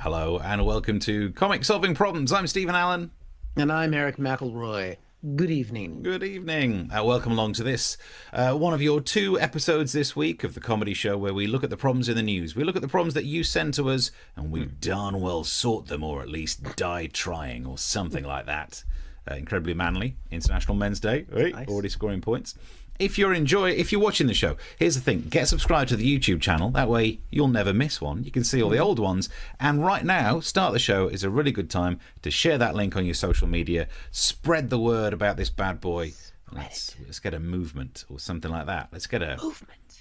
Hello and welcome to Comic Solving Problems. I'm Stephen Allen. And I'm Eric McElroy. Good evening. Good evening. Welcome along to this, one of your 2 episodes this week of the comedy show where we look at the problems in the news. We look at the problems that you send to us and we darn well sort them, or at least die trying, or something like that. Incredibly manly. International Men's Day. Right? Nice. Already scoring points. If you're watching the show, here's the thing. Get subscribed to the YouTube channel. That way you'll never miss one. You can see all the old ones. And right now, start the show is a really good time to share that link on your social media. Spread the word about this bad boy. Let's get a movement or something like that. Let's get a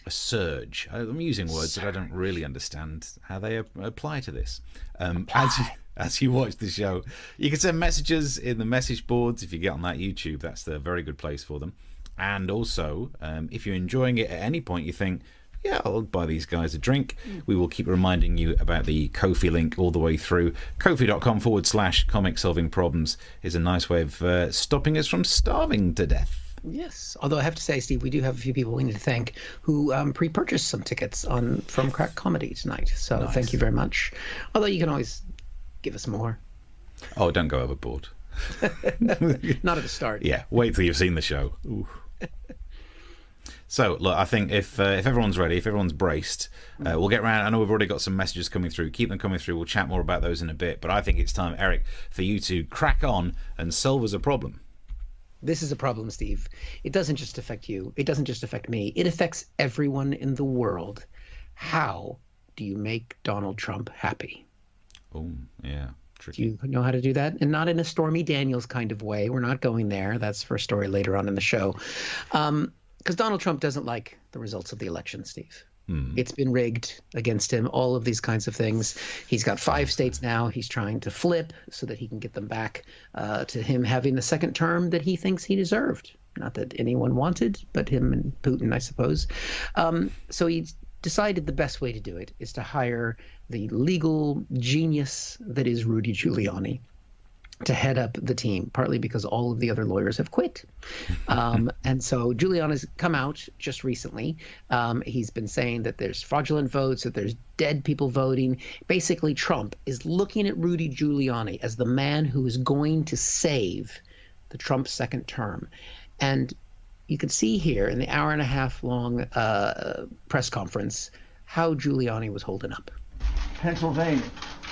surge. I'm using words that I don't really understand how they apply to this. As you watch the show, you can send messages in the message boards. If you get on that YouTube, that's the very good place for them. And also, if you're enjoying it at any point, you think, yeah, I'll buy these guys a drink. We will keep reminding you about the Ko-fi link all the way through. Ko-fi.com/comic solving problems is a nice way of stopping us from starving to death. Yes, although I have to say, Steve, we do have a few people we need to thank who pre-purchased some tickets from Crack Comedy tonight. So nice. Thank you very much. Although you can always give us more. Oh, don't go overboard. Not at the start. Yeah, wait till you've seen the show. Ooh. So, look, I think if everyone's ready, if everyone's braced, we'll get around. I know we've already got some messages coming through. Keep them coming through. We'll chat more about those in a bit. But I think it's time, Eric, for you to crack on and solve us a problem. This is a problem, Steve. It doesn't just affect you. It doesn't just affect me. It affects everyone in the world. How do you make Donald Trump happy? Oh, yeah. Tricky. Do you know how to do that? And not in a Stormy Daniels kind of way. We're not going there. That's for a story later on in the show. Because Donald Trump doesn't like the results of the election, Steve. It's been rigged against him, all of these kinds of things. He's got 5 states now. He's trying to flip so that he can get them back to him having the second term that he thinks he deserved. Not that anyone wanted, but him and Putin, I suppose. So he's decided the best way to do it is to hire the legal genius that is Rudy Giuliani to head up the team, partly because all of the other lawyers have quit. And so Giuliani's come out just recently. He's been saying that there's fraudulent votes, that there's dead people voting. Basically, Trump is looking at Rudy Giuliani as the man who is going to save the Trump second term. And you can see here in the hour-and-a-half long press conference how Giuliani was holding up. Pennsylvania,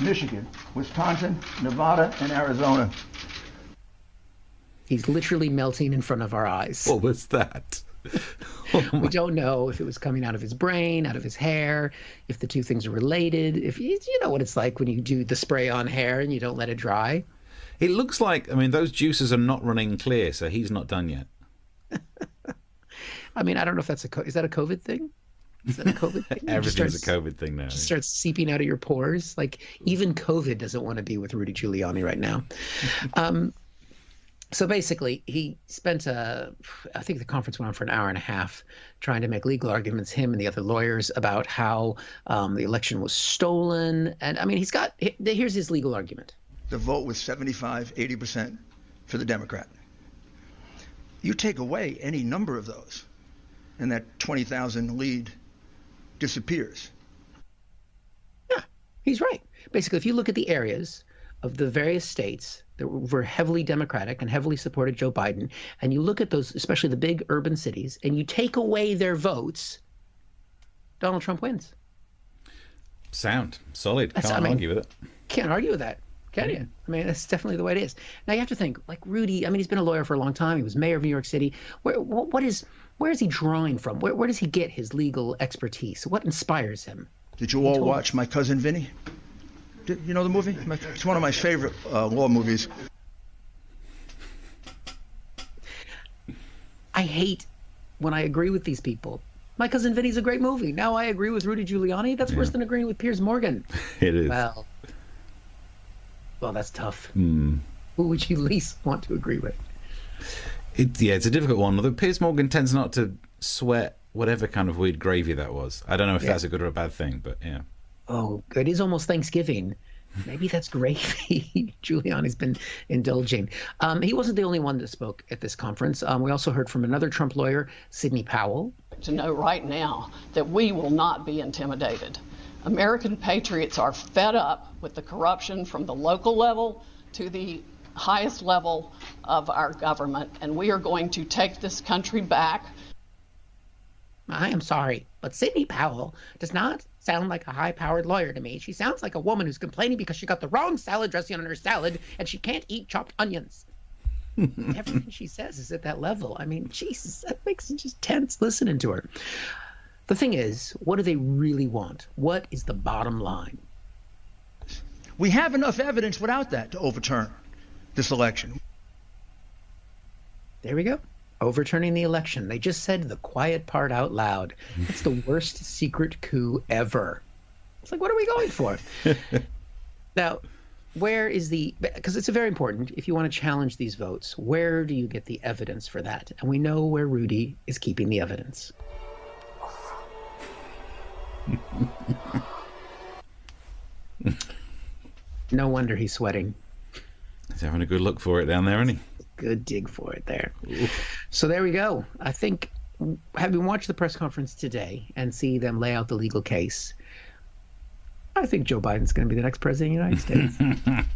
Michigan, Wisconsin, Nevada, and Arizona. He's literally melting in front of our eyes. What was that? We don't know if it was coming out of his brain, out of his hair, if the two things are related. If you know what it's like when you do the spray on hair and you don't let it dry. It looks like, those juices are not running clear, so he's not done yet. I don't know if that's is that a COVID thing? Is that a COVID thing? Everything's a COVID thing now. Just starts seeping out of your pores. Like even COVID doesn't want to be with Rudy Giuliani right now. So basically, he spent I think the conference went on for an hour and a half trying to make legal arguments, him and the other lawyers, about how the election was stolen. And here's his legal argument. The vote was 75, 80% for the Democrat. You take away any number of those, and that 20,000 lead disappears. Yeah, he's right. Basically, if you look at the areas of the various states that were heavily Democratic and heavily supported Joe Biden, and you look at those, especially the big urban cities, and you take away their votes, Donald Trump wins. Sound. Solid. Can't argue with it. Can't argue with that. Can you? That's definitely the way it is. Now, you have to think, like Rudy, he's been a lawyer for a long time. He was mayor of New York City. Where is he drawing from? Where does he get his legal expertise? What inspires him? Did you all watch My Cousin Vinny? You know the movie? It's one of my favorite law movies. I hate when I agree with these people. My Cousin Vinny's a great movie. Now I agree with Rudy Giuliani. That's worse than agreeing with Piers Morgan. It is. Well, that's tough. Who would you least want to agree with? It's a difficult one. Although Piers Morgan tends not to sweat whatever kind of weird gravy that was. I don't know if that's a good or a bad thing, but yeah. Oh, it is almost Thanksgiving. Maybe that's gravy Giuliani's been indulging. He wasn't the only one that spoke at this conference. We also heard from another Trump lawyer, Sidney Powell. To know right now that we will not be intimidated. American patriots are fed up with the corruption from the local level to the highest level of our government, and we are going to take this country back. I am sorry, but Sidney Powell does not sound like a high-powered lawyer to me. She sounds like a woman who's complaining because she got the wrong salad dressing on her salad and she can't eat chopped onions. Everything she says is at that level. I mean, Jesus, that makes it just tense listening to her. The thing is, what do they really want? What is the bottom line? We have enough evidence without that to overturn this election. There we go. Overturning the election. They just said the quiet part out loud. It's the worst secret coup ever. It's like, what are we going for? Now, where is because it's very important, if you want to challenge these votes, where do you get the evidence for that? And we know where Rudy is keeping the evidence. No wonder he's sweating. He's having a good look for it down there, isn't he? Good dig for it there. So there we go. I think, having watched the press conference today and see them lay out the legal case, I think Joe Biden's going to be the next president of the United States.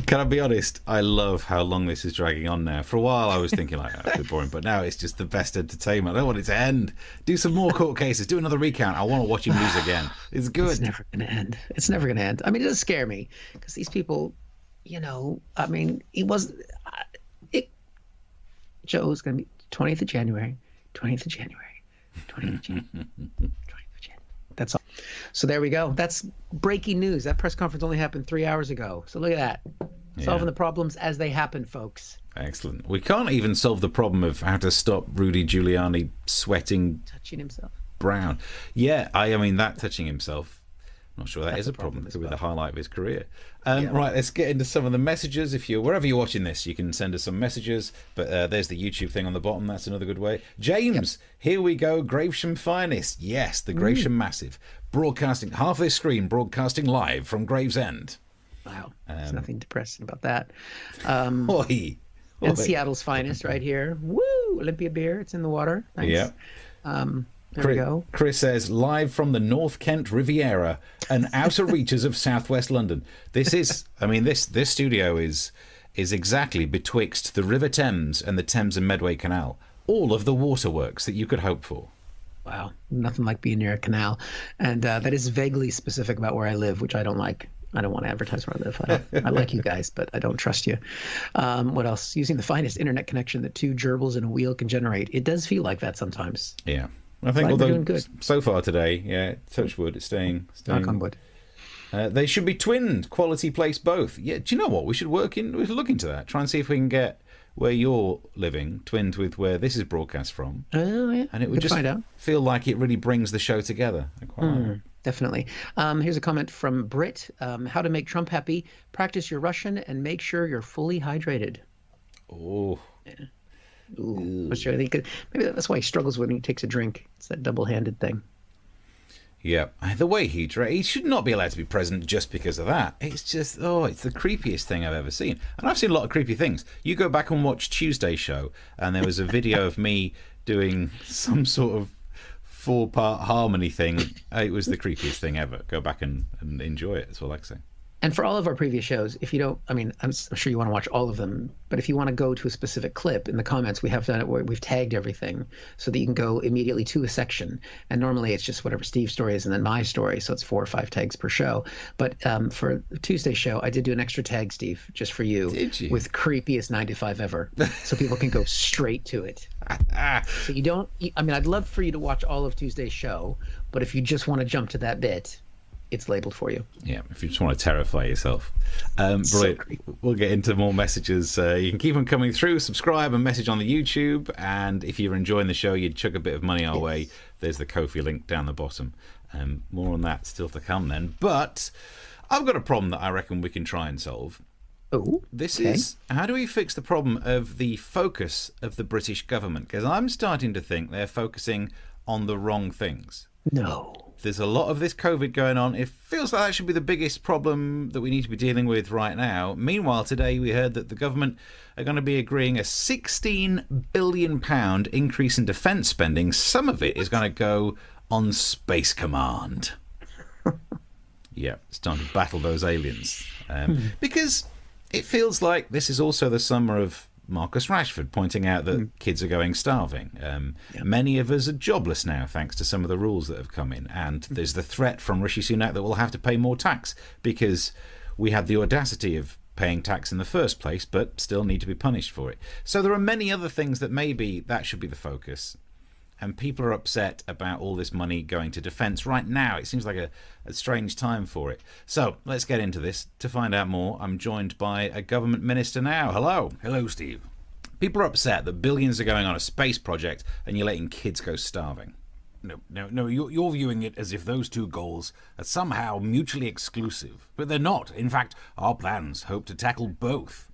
Can I be honest? I love how long this is dragging on now. For a while, I was thinking, like, that's a bit boring, but now it's just the best entertainment. I don't want it to end. Do some more court cases. Do another recount. I want to watch him lose again. It's good. It's never going to end. It's never going to end. I mean, it does scare me because these people, I mean, Joe's going to be 20th of January, 20th of January, 20th of January, 20th of January. That's all. So there we go. That's breaking news. That press conference only happened 3 hours ago. So look at that. Solving the problems as they happen, folks. Excellent. We can't even solve the problem of how to stop Rudy Giuliani touching himself. Brown. Yeah, I mean, that touching himself, not sure that is a problem. It could be the highlight of his career. Right, let's get into some of the messages. If you're wherever you're watching this, you can send us some messages. But there's the YouTube thing on the bottom. That's another good way. James, here we go. Gravesham Finest. Yes, the Gravesham Massive. Broadcasting half this screen, broadcasting live from Gravesend. Wow, there's nothing depressing about that. Oi. And Seattle's Finest right here. Woo! Olympia beer. It's in the water. Nice. Yeah. There we go. Chris says, live from the North Kent Riviera and outer reaches of southwest London. This is, I mean, this studio is exactly betwixt the River Thames and the Thames and Medway Canal. All of the waterworks that you could hope for. Wow. Nothing like being near a canal. And that is vaguely specific about where I live, which I don't like. I don't want to advertise where I live. I like you guys, but I don't trust you. What else? Using the finest internet connection that two gerbils and a wheel can generate. It does feel like that sometimes. Yeah. I think, although so far today, touch wood, it's staying. Knock on wood. They should be twinned. Quality place both. Yeah, do you know what? We should look into that. Try and see if we can get where you're living twinned with where this is broadcast from. Oh, yeah. And it would just feel like it really brings the show together. I quite like it. Definitely. Here's a comment from Britt. How to make Trump happy. Practice your Russian and make sure you're fully hydrated. Oh. Yeah. Ooh. Sure, maybe that's why he struggles when he takes a drink. It's that double-handed thing. Yeah, the way he should not be allowed to be president just because of that. It's just, it's the creepiest thing I've ever seen. And I've seen a lot of creepy things. You go back and watch Tuesday's show, and there was a video of me doing some sort of 4-part harmony thing. It was the creepiest thing ever. Go back and enjoy it. That's all I can say. And for all of our previous shows, if you don't, I mean, I'm sure you want to watch all of them, but if you want to go to a specific clip in the comments, we have done it where we've tagged everything so that you can go immediately to a section. And normally it's just whatever Steve's story is and then my story. So it's 4 or 5 tags per show. But for the Tuesday show, I did do an extra tag, Steve, just for you. Did you? With creepiest 9 to 5 ever. So people can go straight to it. So you don't, I mean, I'd love for you to watch all of Tuesday's show, but if you just want to jump to that bit, it's labeled for you. Yeah, if you just want to terrify yourself. Brilliant. We'll get into more messages. You can keep them coming through. Subscribe and message on the YouTube. And if you're enjoying the show, you'd chuck a bit of money our way. There's the Ko-fi link down the bottom. More on that still to come then. But I've got a problem that I reckon we can try and solve. Oh, this is, how do we fix the problem of the focus of the British government? Because I'm starting to think they're focusing on the wrong things. No. there's a lot of this COVID going on. It feels like that should be the biggest problem that we need to be dealing with right now. Meanwhile, today we heard that the government are going to be agreeing a £16 billion increase in defence spending. Some of it is going to go on Space Command. Yeah, it's time to battle those aliens. Because it feels like this is also the summer of Marcus Rashford pointing out that kids are going starving. Many of us are jobless now thanks to some of the rules that have come in. And there's the threat from Rishi Sunak that we'll have to pay more tax because we had the audacity of paying tax in the first place, but still need to be punished for it. So there are many other things that maybe that should be the focus. And people are upset about all this money going to defence right now. It seems like a strange time for it. So let's get into this. To find out more, I'm joined by a government minister now. Hello. Hello, Steve. People are upset that billions are going on a space project and you're letting kids go starving. No, you're viewing it as if those two goals are somehow mutually exclusive. But they're not. In fact, our plans hope to tackle both.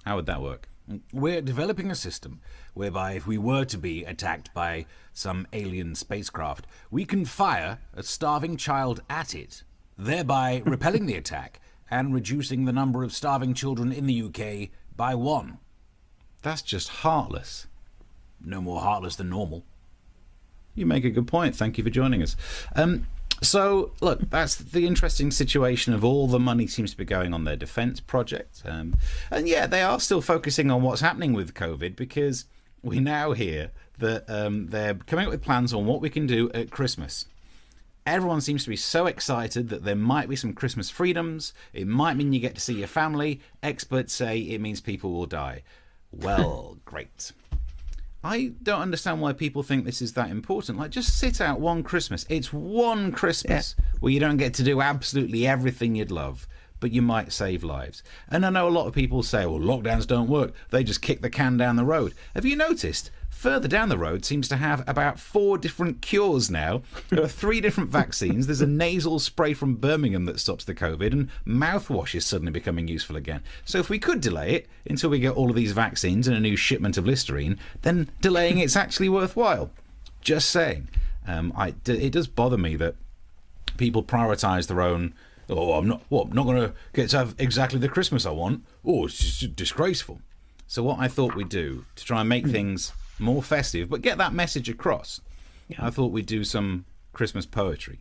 How would that work? We're developing a system whereby if we were to be attacked by some alien spacecraft, we can fire a starving child at it, thereby repelling the attack and reducing the number of starving children in the UK by 1. That's just heartless. No more heartless than normal. You make a good point. Thank you for joining us. So, look, that's the interesting situation of all the money seems to be going on their defence project. And yeah, they are still focusing on what's happening with COVID because we now hear that they're coming up with plans on what we can do at Christmas. Everyone seems to be so excited that there might be some Christmas freedoms. It might mean you get to see your family. Experts say it means people will die. Well, great. I don't understand why people think this is that important. Like, just sit out one Christmas. It's one Christmas where you don't get to do absolutely everything you'd love, but you might save lives. And I know a lot of people say, well, lockdowns don't work. They just kick the can down the road. Have you noticed? Further down the road seems to have about 4 different cures now. There are 3 different vaccines. There's a nasal spray from Birmingham that stops the COVID, and mouthwash is suddenly becoming useful again. So if we could delay it until we get all of these vaccines and a new shipment of Listerine, then delaying it's actually worthwhile. Just saying. It does bother me that people prioritise their own. Oh, I'm not going to get to have exactly the Christmas I want. Oh, it's just disgraceful. So what I thought we'd do to try and make things more festive, but get that message across, I thought we'd do some Christmas poetry.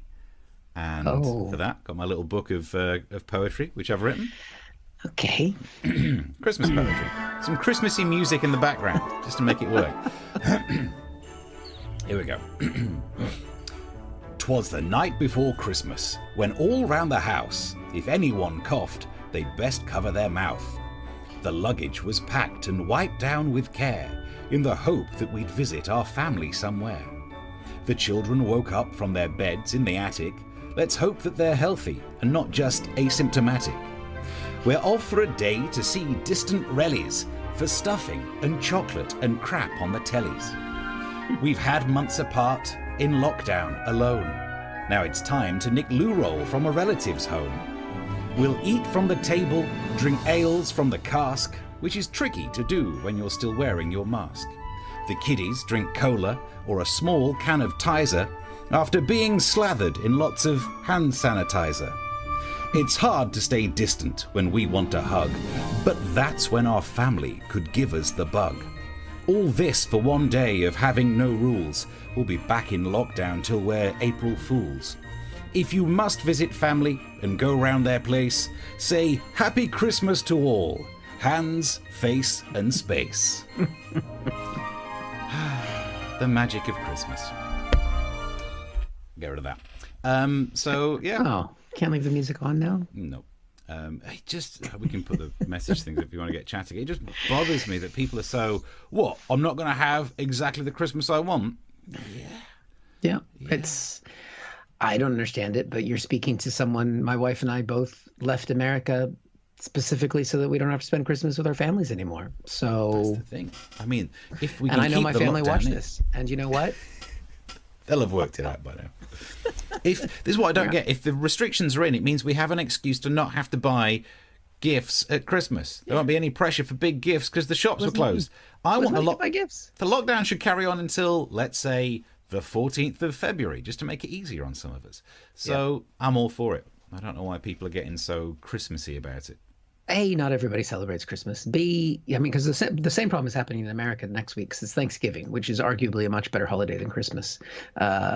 And for that, got my little book of poetry, which I've written. Okay. Christmas poetry. Some Christmassy music in the background, just to make it work. Here we go. 'Twas the night before Christmas, when all round the house, if anyone coughed, they'd best cover their mouth. The luggage was packed and wiped down with care, in the hope that we'd visit our family somewhere. The children woke up from their beds in the attic. Let's hope that they're healthy and not just asymptomatic. We're off for a day to see distant rellies, for stuffing and chocolate and crap on the tellies. We've had months apart, in lockdown alone. Now it's time to nick loo roll from a relative's home. We'll eat from the table, drink ales from the cask, which is tricky to do when you're still wearing your mask. The kiddies drink cola or a small can of Tizer after being slathered in lots of hand sanitizer. It's hard to stay distant when we want to hug, but that's when our family could give us the bug. All this for one day of having no rules. We'll be back in lockdown till we're April Fools. If you must visit family and go round their place, say Happy Christmas to all. Hands, face and space. The magic of Christmas. Get rid of that. So, yeah. Oh, can't leave the music on now? No. We can put the message things if you want to get chatting. It just bothers me that people are so, what, I'm not going to have exactly the Christmas I want? Yeah. I don't understand it, but you're speaking to someone, my wife and I both left America specifically so that we don't have to spend Christmas with our families anymore. So that's the thing. I mean, if we can and I know keep my the family lockdown watched this, and you know what? They'll have worked it out by now. This is what I don't get. If the restrictions are in, it means we have an excuse to not have to buy gifts at Christmas. There won't be any pressure for big gifts because the shops were closed. I want buy gifts. The lockdown should carry on until, let's say, the 14th of February, just to make it easier on some of us. So I'm all for it. I don't know why people are getting so Christmassy about it. A, not everybody celebrates Christmas. B, I mean, because the same problem is happening in America next week, 'cause it's Thanksgiving, which is arguably a much better holiday than Christmas,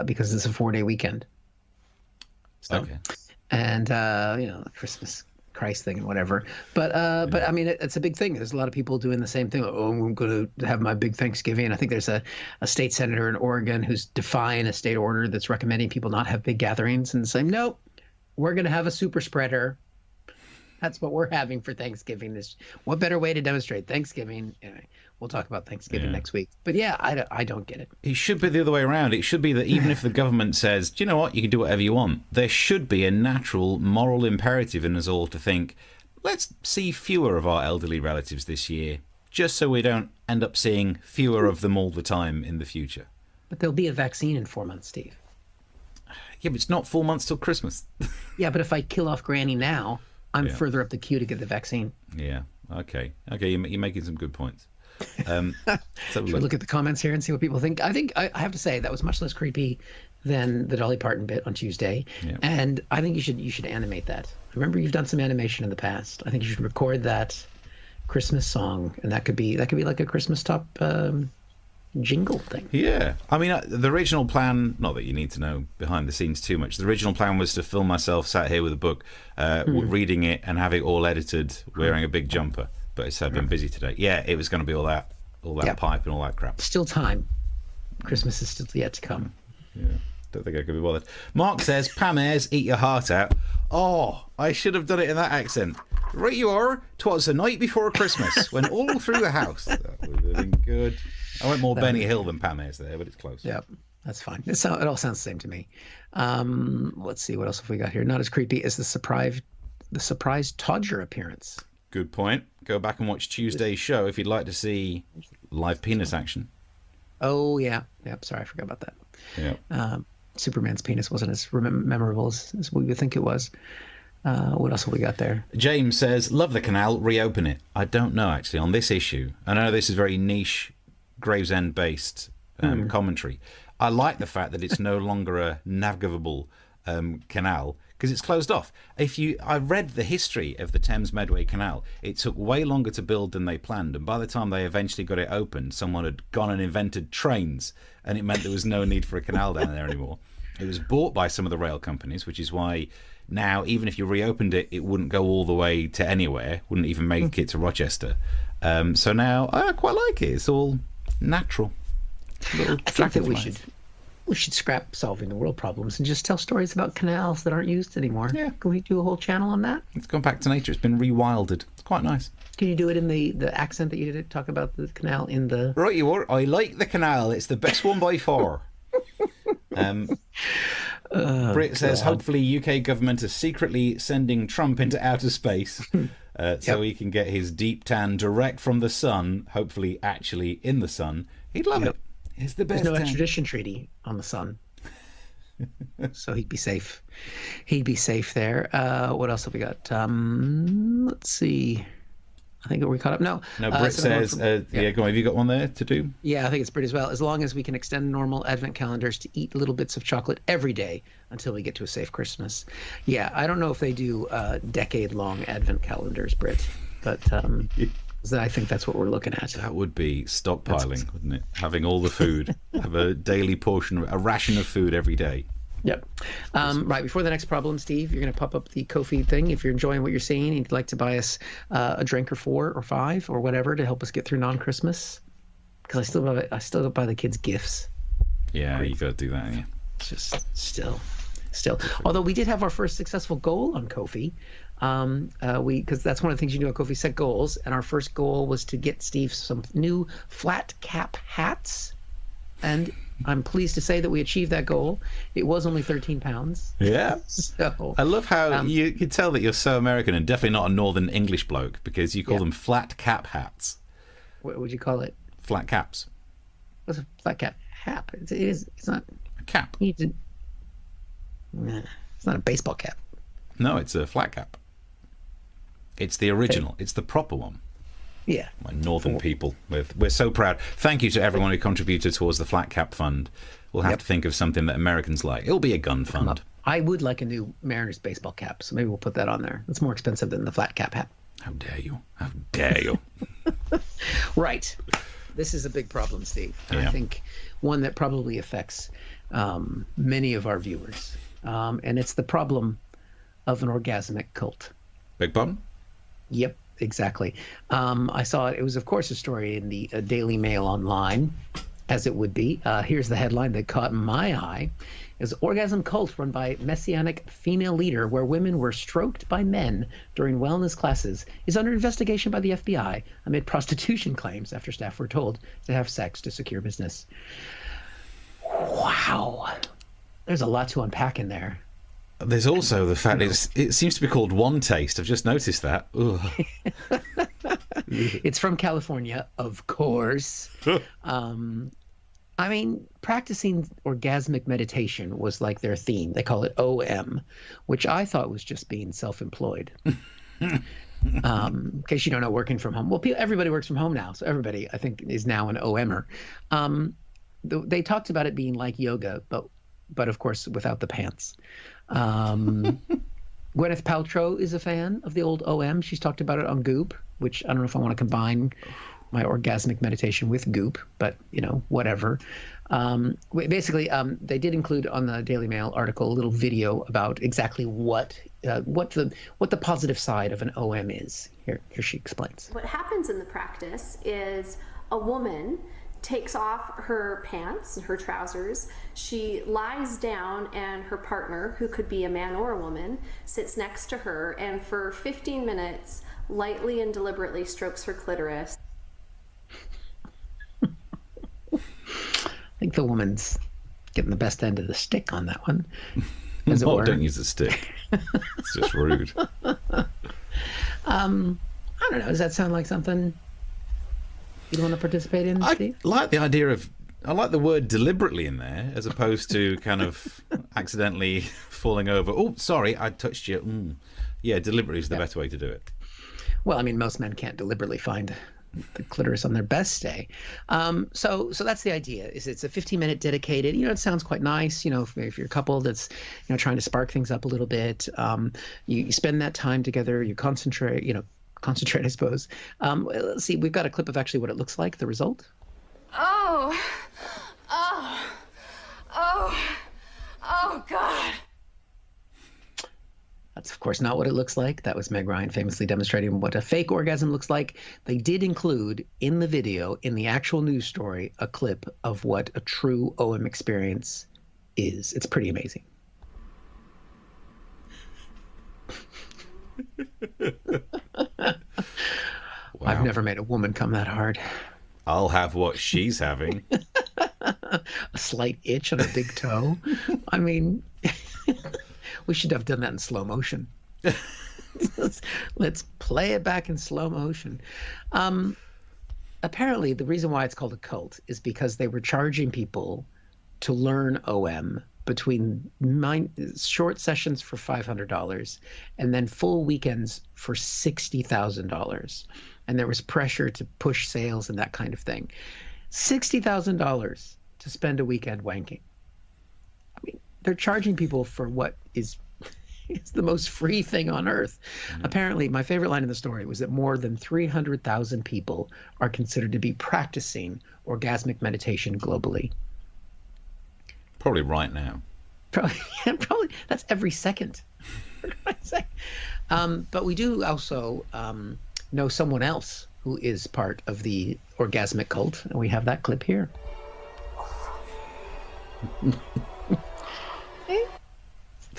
because it's a 4-day weekend. So, Okay. And the Christmas Christ thing and whatever. But I mean, it's a big thing. There's a lot of people doing the same thing. Oh, I'm going to have my big Thanksgiving. And I think there's a state senator in Oregon who's defying a state order that's recommending people not have big gatherings and saying, no, we're going to have a super spreader. That's what we're having for Thanksgiving. What better way to demonstrate Thanksgiving? Anyway, we'll talk about Thanksgiving next week. But yeah, I don't get it. It should be the other way around. It should be that even if the government says, do you know what, you can do whatever you want, there should be a natural moral imperative in us all to think, let's see fewer of our elderly relatives this year, just so we don't end up seeing fewer of them all the time in the future. But there'll be a vaccine in 4 months, Steve. Yeah, but it's not 4 months till Christmas. Yeah, but if I kill off Granny now, I'm further up the queue to get the vaccine. Yeah. Okay. You're making some good points. Should we look at the comments here and see what people think? I think I have to say that was much less creepy than the Dolly Parton bit on Tuesday, and I think you should animate that. Remember, you've done some animation in the past. I think you should record that Christmas song, and that could be like a Christmas top jingle thing. Yeah. I mean, the original plan, not that you need to know behind the scenes too much, the original plan was to film myself sat here with a book, reading it and have it all edited, wearing a big jumper. But it's been busy today. Yeah, it was going to be all that pipe and all that crap. Still time. Christmas is still yet to come. Yeah. Don't think I could be bothered. Mark says, Pam Ayres, eat your heart out. Oh, I should have done it in that accent. Right you are. 'Twas the night before Christmas, when all through the house. That would have been good. I went more Benny Hill than Pam Ayres there, but it's close. Yeah, that's fine. It all sounds the same to me. Let's see, what else have we got here? Not as creepy as the surprise Todger appearance. Good point. Go back and watch Tuesday's show if you'd like to see live penis action. Oh, yeah. Yep, sorry, I forgot about that. Yeah. Superman's penis wasn't as memorable as we would think it was. What else have we got there? James says, love the canal, reopen it. I don't know, actually, on this issue. I know this is very niche, Gravesend-based commentary. I like the fact that it's no longer a navigable canal, because it's closed off. I read the history of the Thames Medway Canal. It took way longer to build than they planned, and by the time they eventually got it open, someone had gone and invented trains, and it meant there was no need for a canal down there anymore. It was bought by some of the rail companies, which is why now, even if you reopened it, it wouldn't go all the way to anywhere, wouldn't even make it to Rochester. So now I quite like it. It's all natural. I think that we should scrap solving the world problems and just tell stories about canals that aren't used anymore. Yeah. Can we do a whole channel on that? It's gone back to nature. It's been rewilded. It's quite nice. Can you do it in the accent that you did? Talk about the canal in the... Right, you are. I like the canal. It's the best one by far. Brit says, hopefully UK government is secretly sending Trump into outer space so he can get his deep tan direct from the sun, hopefully actually in the sun. He'd love it. It's the best. There's no extradition treaty on the sun. So he'd be safe. He'd be safe there. What else have we got? Let's see. I think we caught up. No, Brit says, go on. Have you got one there to do? Yeah, I think it's Brit as well. As long as we can extend normal Advent calendars to eat little bits of chocolate every day until we get to a safe Christmas. Yeah, I don't know if they do decade-long Advent calendars, Brit, but I think that's what we're looking at. That would be stockpiling, wouldn't it? Having all the food, have a daily portion, a ration of food every day. Yep. Right, before the next problem, Steve, you're going to pop up the Ko-fi thing. If you're enjoying what you're seeing and you'd like to buy us a drink or 4 or 5 or whatever to help us get through non-Christmas, because I still don't buy the kids gifts. Yeah, you got to do that, yeah. It's just still. Although we did have our first successful goal on Ko-fi, because that's one of the things you do on Ko-fi, set goals, and our first goal was to get Steve some new flat cap hats, and I'm pleased to say that we achieved that goal. It was only 13 pounds. Yeah. So I love how you can tell that you're so American and definitely not a Northern English bloke, because you call them flat cap hats. What would you call it? Flat caps. What's a flat cap hat? It's not a cap. It's not a baseball cap. No, it's a flat cap. It's the original. It's the proper one. Yeah. My northern people. We're so proud. Thank you to everyone who contributed towards the Flat Cap Fund. We'll have to think of something that Americans like. It'll be a gun fund. I would like a new Mariners baseball cap, so maybe we'll put that on there. It's more expensive than the flat cap hat. How dare you? How dare you? Right. This is a big problem, Steve. And I think one that probably affects many of our viewers. And it's the problem of an orgasmic cult. Big problem? Yep, exactly. I saw it. It was, of course, a story in the Daily Mail Online, as it would be. Here's the headline that caught my eye. Is orgasm cult run by messianic female leader where women were stroked by men during wellness classes is under investigation by the FBI amid prostitution claims after staff were told to have sex to secure business. Wow. There's a lot to unpack in there. There's also the fact it seems to be called One Taste. I've just noticed that. It's from California, of course. I mean, practicing orgasmic meditation was like their theme. They call it OM, which I thought was just being self-employed. In case you don't know, working from home. Well, everybody works from home now, so everybody, I think, is now an OMer. They talked about it being like yoga, but of course, without the pants. Gwyneth Paltrow is a fan of the old OM. She's talked about it on Goop, which I don't know if I want to combine my orgasmic meditation with Goop, but whatever. Basically, they did include on the Daily Mail article a little video about exactly what the positive side of an OM is. Here she explains. What happens in the practice is a woman takes off her pants and her trousers. She lies down and her partner, who could be a man or a woman, sits next to her and for 15 minutes lightly and deliberately strokes her clitoris. I think the woman's getting the best end of the stick on that one. As it Oh, were. don't use a stick. It's just rude. I don't know. Does that sound like something you'd want to participate in, Steve? I like the idea of, I like the word deliberately in there, as opposed to kind of accidentally falling over. Oh, sorry, I touched you. Yeah, deliberately is the better way to do it. Well, I mean, most men can't deliberately find the clitoris on their best day. So that's the idea. Is it's a 15-minute dedicated. It sounds quite nice. If you're a couple that's trying to spark things up a little bit. You spend that time together. You concentrate. I suppose. Let's see. We've got a clip of actually what it looks like. The result. Oh God. That's, of course, not what it looks like. That was Meg Ryan famously demonstrating what a fake orgasm looks like. They did include in the video, in the actual news story, a clip of what a true OM experience is. It's pretty amazing. Wow. I've never made a woman come that hard. I'll have what she's having. A slight itch on a big toe. I mean... We should have done that in slow motion. Let's play it back in slow motion. Apparently, the reason why it's called a cult is because they were charging people to learn OM between short sessions for $500 and then full weekends for $60,000. And there was pressure to push sales and that kind of thing. $60,000 to spend a weekend wanking. They're charging people for what is the most free thing on earth. Mm-hmm. Apparently, my favorite line in the story was that more than 300,000 people are considered to be practicing orgasmic meditation globally. Probably right now. Probably that's every second. But we do also know someone else who is part of the orgasmic cult, and we have that clip here.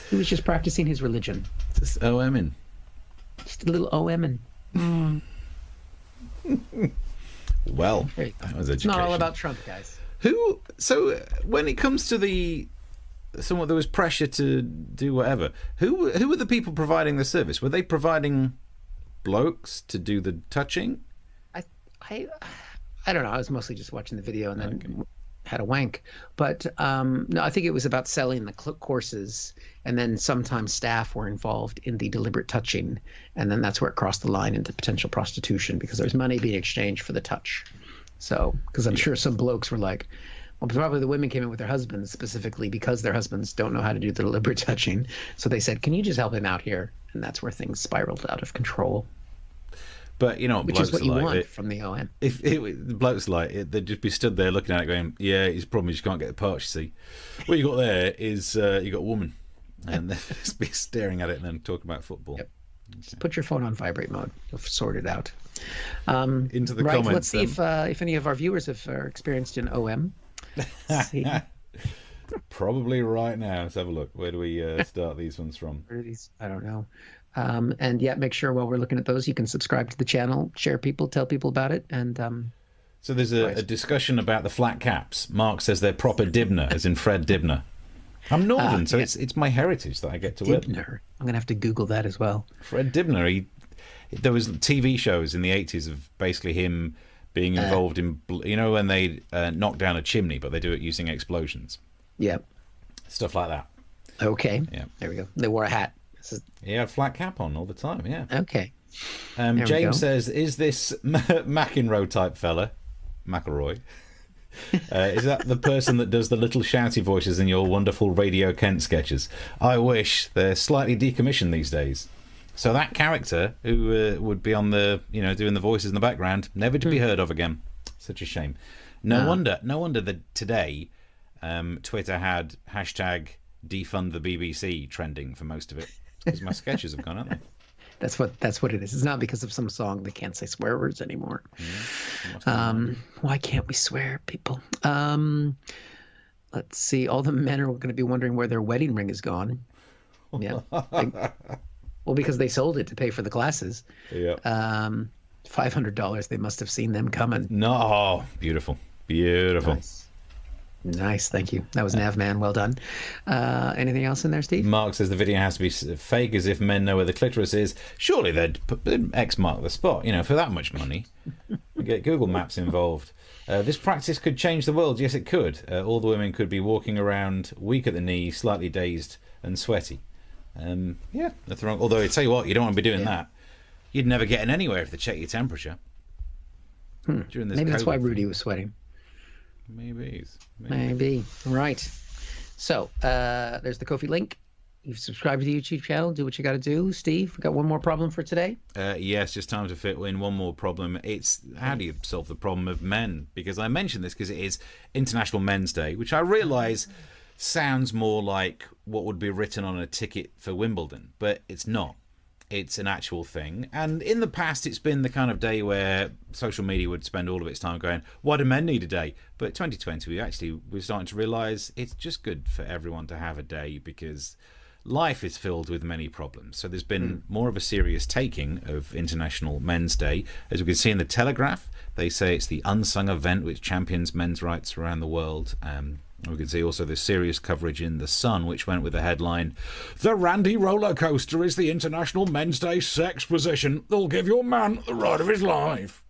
He was just practicing his religion. Just OMing. Just a little OMing. Well, that was education. It's not all about Trump, guys. So when it comes to somewhat there was pressure to do whatever, who were the people providing the service? Were they providing blokes to do the touching? I don't know. I was mostly just watching the video, and then had a wank. But no, I think it was about selling the courses, and then sometimes staff were involved in the deliberate touching, and then that's where it crossed the line into potential prostitution because there's money being exchanged for the touch. So, because I'm sure some blokes were like, well, probably the women came in with their husbands specifically because their husbands don't know how to do the deliberate touching. So they said, can you just help him out here? And that's where things spiraled out of control. But you know, which is what you want from the OM. If the blokes they'd just be stood there looking at it going, yeah, his problem is you can't get the parts, you see. What you got there is you got a woman. And they'd just be staring at it and then talking about football. Yep. Just put your phone on vibrate mode. You'll sort it out. Into the comments. Let's see if any of our viewers have experienced an OM. See. Probably right now. Let's have a look. Where do we start these ones from? Where are these? I don't know. And yeah, make sure while we're looking at those, you can subscribe to the channel, share people, tell people about it. And so there's a discussion about the flat caps. Mark says they're proper Dibner, as in Fred Dibner. I'm Northern, so it's my heritage that I get to wear. Dibner. I'm going to have to Google that as well. Fred Dibner. There was TV shows in the 80s of basically him being involved in, you know, when they knock down a chimney, but they do it using explosions. Yeah. Stuff like that. Okay. Yeah. There we go. They wore a hat. He had flat cap on all the time, yeah. Okay. James says, is this McEnroe type fella, McElroy, is that the person that does the little shouty voices in your wonderful Radio Kent sketches? I wish. They're slightly decommissioned these days. So that character who would be on the, doing the voices in the background, never to be heard of again. Such a shame. No wonder that today Twitter had hashtag defund the BBC trending for most of it. Because my sketches have gone, haven't they? That's what it is. It's not because of some song they can't say swear words anymore. Why can't we swear, people? Let's see. All the men are going to be wondering where their wedding ring is gone. Yeah. Well, because they sold it to pay for the classes. Yeah. $500. They must have seen them coming. No, beautiful. Nice, thank you. That was Navman. Well done. Anything else in there, Steve? Mark says the video has to be fake, as if men know where the clitoris is. Surely they'd X mark the spot, for that much money. Get Google Maps involved. This practice could change the world. Yes, it could. All the women could be walking around weak at the knee, slightly dazed and sweaty. Yeah, nothing wrong. Although I tell you what, you don't want to be doing that. You'd never get in anywhere if they check your temperature. During this Maybe that's COVID why Rudy was sweating. Maybe. Right. So there's the Ko-fi link. You've subscribed to the YouTube channel. Do what you got to do. Steve, we got one more problem for today. Yes, just time to fit in one more problem. It's how do you solve the problem of men? Because I mentioned this because it is International Men's Day, which I realise sounds more like what would be written on a ticket for Wimbledon, but it's not. It's an actual thing. And in the past, it's been the kind of day where social media would spend all of its time going, why do men need a day? But 2020, we're starting to realise it's just good for everyone to have a day because life is filled with many problems. So there's been more of a serious taking of International Men's Day. As we can see in the Telegraph, they say it's the unsung event which champions men's rights around the world. We can see also the serious coverage in The Sun, which went with the headline, "The Randy roller coaster is the International Men's Day sex position that'll give your man the ride of his life."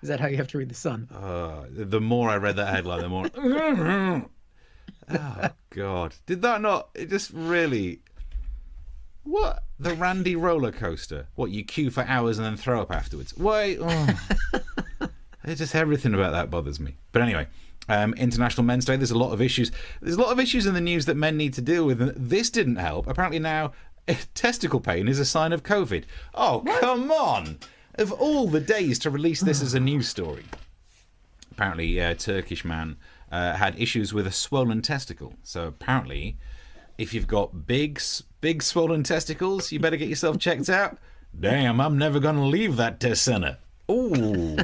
Is that how you have to read The Sun? The more I read that headline, the more... Oh, God. Did that not... It just really... What? The Randy roller coaster? What, you queue for hours and then throw up afterwards? Why? Oh. It's just everything about that bothers me. But anyway... International Men's Day, there's a lot of issues. There's a lot of issues in the news that men need to deal with, and this didn't help. Apparently now, testicle pain is a sign of COVID. Oh, come on! Of all the days to release this as a news story. Apparently, a Turkish man had issues with a swollen testicle. So apparently, if you've got big swollen testicles, you better get yourself checked out. Damn, I'm never going to leave that test center. Ooh.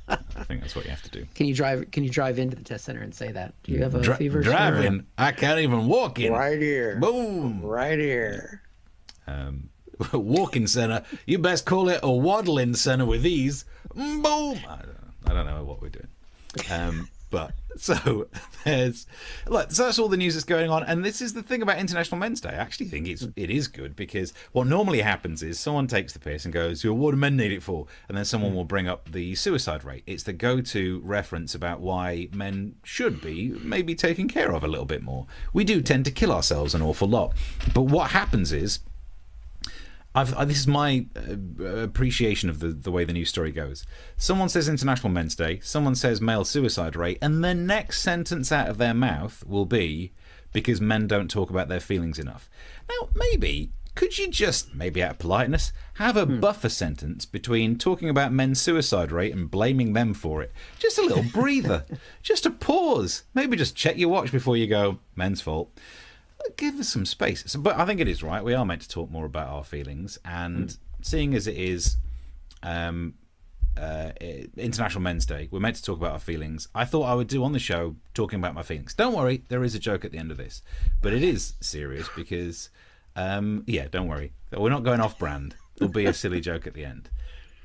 I think that's what you have to do. Can you drive into the test center and say that? Do you have a fever? Driving? I can't even walk in. Right here. Boom. Right here. Walking center. You best call it a waddling center with ease. Boom. I don't know what we're doing. But so so that's all the news that's going on, and this is the thing about International Men's Day. I actually think it is good, because what normally happens is someone takes the piss and goes, "What do men need it for?" And then someone will bring up the suicide rate. It's the go-to reference about why men should be maybe taken care of a little bit more. We do tend to kill ourselves an awful lot, but what happens is, this is my appreciation of the way the news story goes. Someone says International Men's Day, someone says male suicide rate, and the next sentence out of their mouth will be, because men don't talk about their feelings enough. Now, could you just, maybe out of politeness, have a buffer sentence between talking about men's suicide rate and blaming them for it? Just a little breather, just a pause. Maybe just check your watch before you go, men's fault. Give us some space. But I think it is right. We are meant to talk more about our feelings, and seeing as it is International Men's Day, we're meant to talk about our feelings. I thought I would do on the show talking about my feelings. Don't worry, there is a joke at the end of this, but it is serious because, don't worry, we're not going off brand. There'll be a silly joke at the end.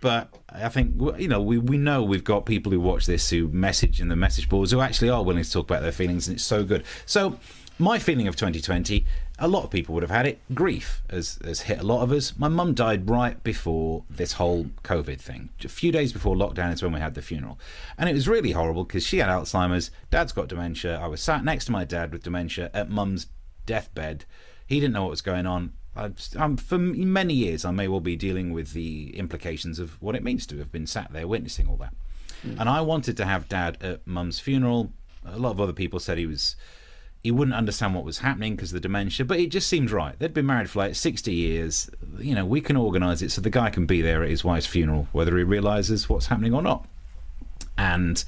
But I think, we know we've got people who watch this who message in the message boards who actually are willing to talk about their feelings, and it's so good. So my feeling of 2020, a lot of people would have had it. Grief has hit a lot of us. My mum died right before this whole COVID thing. A few days before lockdown is when we had the funeral. And it was really horrible because she had Alzheimer's, Dad's got dementia. I was sat next to my dad with dementia at Mum's deathbed. He didn't know what was going on. For many years, I may well be dealing with the implications of what it means to have been sat there witnessing all that. And I wanted to have Dad at Mum's funeral. A lot of other people said he wouldn't understand what was happening because of the dementia, but it just seemed right. They'd been married for like 60 years. We can organise it so the guy can be there at his wife's funeral, whether he realises what's happening or not. And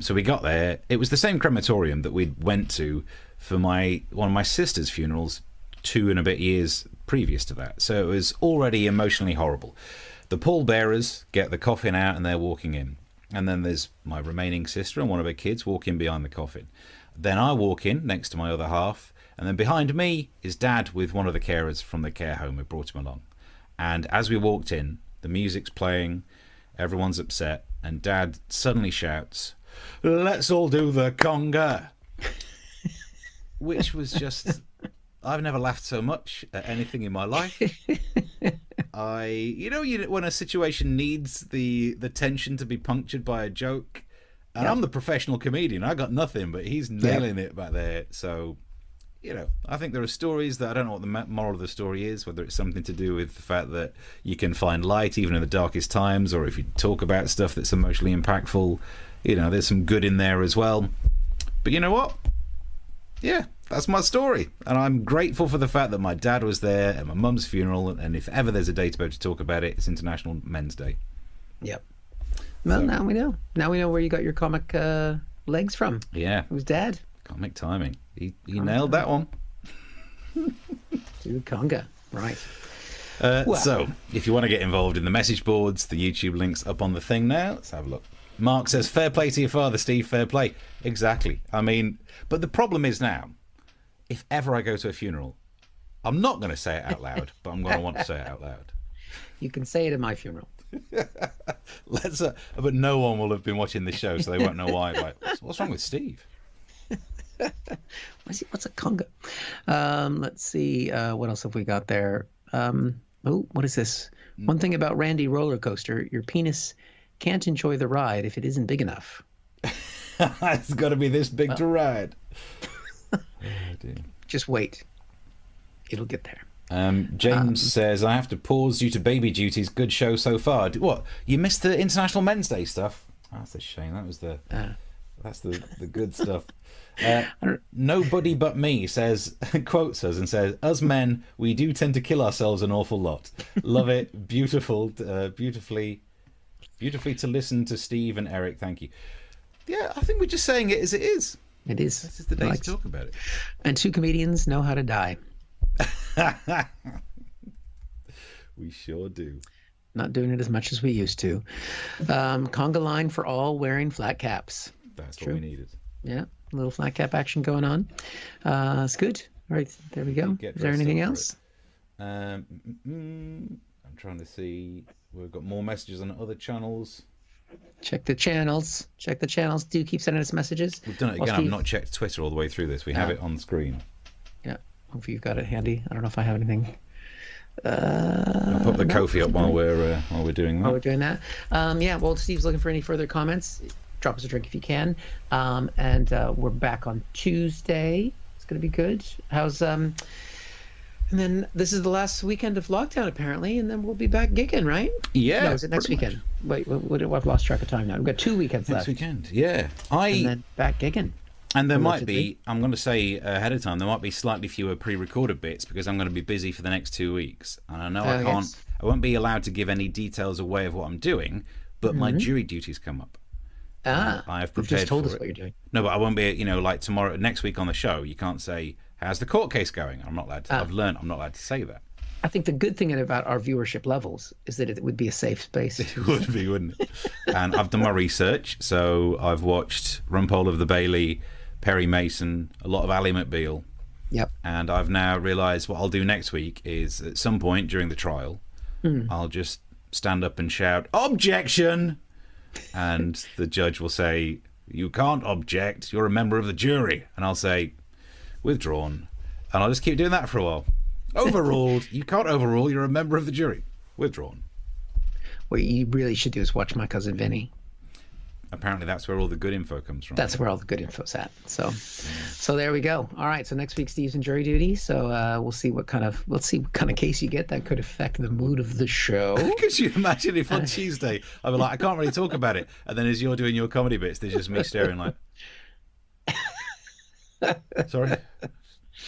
so we got there. It was the same crematorium that we went to for one of my sister's funerals 2 and a bit years previous to that. So it was already emotionally horrible. The pallbearers get the coffin out and they're walking in. And then there's my remaining sister and one of her kids walking behind the coffin. Then I walk in next to my other half, and then behind me is Dad with one of the carers from the care home who brought him along. And as we walked in, the music's playing, everyone's upset, and Dad suddenly shouts, "Let's all do the conga," which was just, I've never laughed so much at anything in my life. When a situation needs the tension to be punctured by a joke. And I'm the professional comedian. I got nothing, but he's nailing it back there. So, I think there are stories that I don't know what the moral of the story is, whether it's something to do with the fact that you can find light even in the darkest times, or if you talk about stuff that's emotionally impactful, there's some good in there as well. But you know what? Yeah, that's my story. And I'm grateful for the fact that my dad was there at my mum's funeral. And if ever there's a day to be able to talk about it, it's International Men's Day. Yep. Well, now we know. Now we know where you got your comic legs from. Yeah. It was Dad. Comic timing. He nailed that one. Do conga. Right. So, if you want to get involved in the message boards, the YouTube link's up on the thing now. Let's have a look. Mark says, "Fair play to your father, Steve. Fair play." Exactly. I mean, but the problem is now, if ever I go to a funeral, I'm not going to say it out loud, but I'm going to want to say it out loud. You can say it at my funeral. But no one will have been watching the show, so they won't know why. Like, what's wrong with Steve? What's a conga? Let's see. What else have we got there? What is this? One thing about Randy Roller Coaster: your penis can't enjoy the ride if it isn't big enough. It's got to be this big to ride. Oh, dear. Just wait. It'll get there. James says, "I have to pause due to baby duties. Good show so far." What? You missed the International Men's Day stuff? Oh, that's a shame. That was that's the good stuff. Nobody but me quotes us and says, "Us men, we do tend to kill ourselves an awful lot." Love it. Beautifully to listen to Steve and Eric. Thank you. Yeah, I think we're just saying it as it is. It is. This is the day to talk about it. And 2 comedians know how to die. We sure do. Not doing it as much as we used to. Conga line for all wearing flat caps. That's true. What we needed. Yeah, a little flat cap action going on. It's good. All right, there we go. Is there anything else? I'm trying to see. We've got more messages on other channels. Check the channels. Check the channels. Do keep sending us messages. We've done it again. I've not checked Twitter all the way through this. We have it on the screen. Yeah. Hopefully you've got it handy. I don't know if I have anything. I'll put the Ko-fi up while we're doing that. While we're doing that. Yeah. Well, Steve's looking for any further comments. Drop us a drink if you can. And we're back on Tuesday. It's going to be good. And then this is the last weekend of lockdown, apparently, and then we'll be back gigging, right? Yeah. No, is it next weekend? Wait, I've lost track of time now. We've got 2 weekends left. Next weekend, yeah. And then back gigging. And there might be, I'm going to say ahead of time, there might be slightly fewer pre-recorded bits because I'm going to be busy for the next 2 weeks. And I know I can't, I won't be allowed to give any details away of what I'm doing, but my jury duties come up. I have prepared. You just told us what you're doing. No, but I won't be, like tomorrow, next week on the show, you can't say, how's the court case going? I'm not allowed to, I've learned I'm not allowed to say that. I think the good thing about our viewership levels is that it would be a safe space. It would be, wouldn't it? And I've done my research, so I've watched Rumpole of the Bailey, Perry Mason, a lot of Ally McBeal. Yep. And I've now realised what I'll do next week is at some point during the trial, I'll just stand up and shout, "Objection!" And the judge will say, "You can't object, you're a member of the jury." And I'll say, "Withdrawn." And I'll just keep doing that for a while. Overruled. You can't overrule, you're a member of the jury. Withdrawn. What you really should do is watch My Cousin Vinny. Apparently that's where all the good info comes from. That's where all the good info's at. So there we go. All right. So next week Steve's in jury duty. So we'll see what kind of case you get that could affect the mood of the show. Could you imagine if on Tuesday I'd be like, I can't really talk about it, and then as you're doing your comedy bits, there's just me staring like, sorry.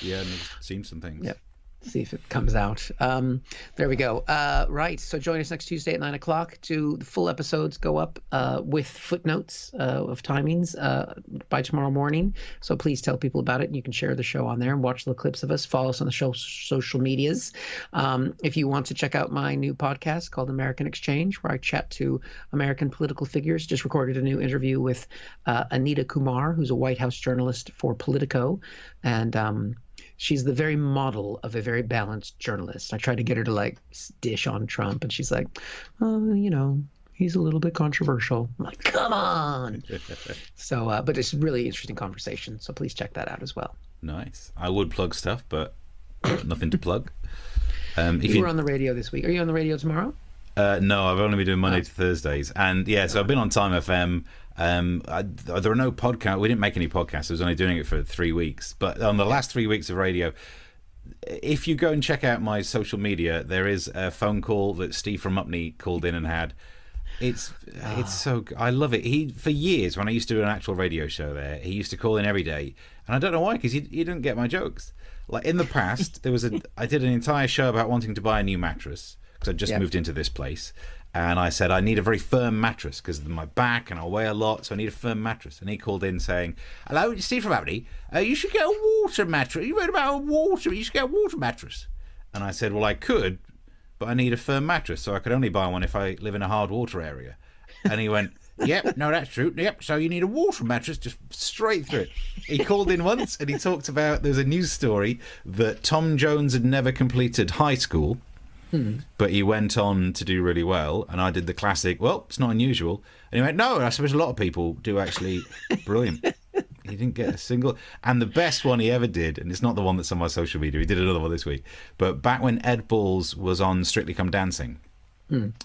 Yeah, and I've seen some things. Yep. See if it comes out. There we go. Right. So join us next Tuesday at 9:00. The full episodes go up with footnotes of timings by tomorrow morning. So please tell people about it. And you can share the show on there and watch the clips of us. Follow us on the show social medias. If you want to check out my new podcast called American Exchange, where I chat to American political figures, just recorded a new interview with Anita Kumar, who's a White House journalist for Politico. And she's the very model of a very balanced journalist. I tried to get her to dish on Trump, and she's like, "Oh, he's a little bit controversial." I'm like, come on. So, but it's a really interesting conversation. So please check that out as well. Nice. I would plug stuff, but nothing to plug. If you were on the radio this week, are you on the radio tomorrow? No, I've only been doing Monday to Thursdays, and so I've been on Time FM. There are no podcasts. We didn't make any podcasts. I was only doing it for 3 weeks. But on the last 3 weeks of radio, if you go and check out my social media, there is a phone call that Steve from Upney called in and had. It's so I love it. He for years when I used to do an actual radio show there, he used to call in every day, and I don't know why, because he didn't get my jokes. Like in the past, I did an entire show about wanting to buy a new mattress because I just moved into this place. And I said, I need a very firm mattress because of my back and I weigh a lot, so I need a firm mattress. And he called in saying, "Hello, Steve from Abney. You should get a water mattress. You read about water. You should get a water mattress." And I said, "Well, I could, but I need a firm mattress, so I could only buy one if I live in a hard water area." And he went, "Yep, no, that's true. Yep, so you need a water mattress," just straight through it. He called in once and he talked about, there's a news story that Tom Jones had never completed high school. But he went on to do really well, and I did the classic, "Well, it's not unusual." And he went, "No, I suppose a lot of people do actually." Brilliant. He didn't get a single. And the best one he ever did, and it's not the one that's on my social media, he did another one this week, but back when Ed Balls was on Strictly Come Dancing,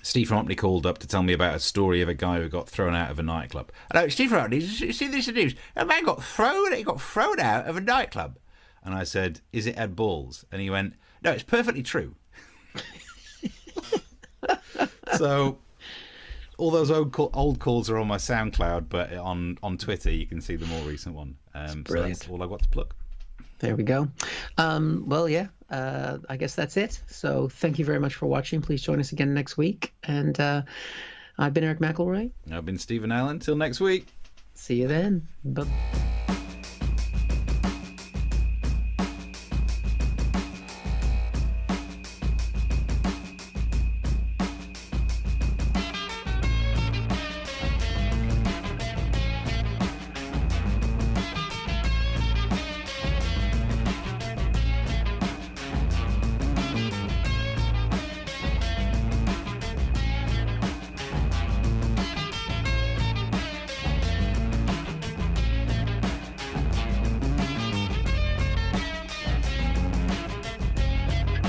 Steve from Upney called up to tell me about a story of a guy who got thrown out of a nightclub. "Hello, Steve from Upney, you see this in the news? A man got thrown out of a nightclub." And I said, "Is it Ed Balls?" And he went, "No, it's perfectly true." So all those old calls are on my SoundCloud, but on Twitter you can see the more recent one. So that's all I've got to plug. There we go. I guess that's it. So thank you very much for watching. Please join us again next week. And I've been Eric McElroy. I've been Stephen Allen. Till next week. See you then. Bye.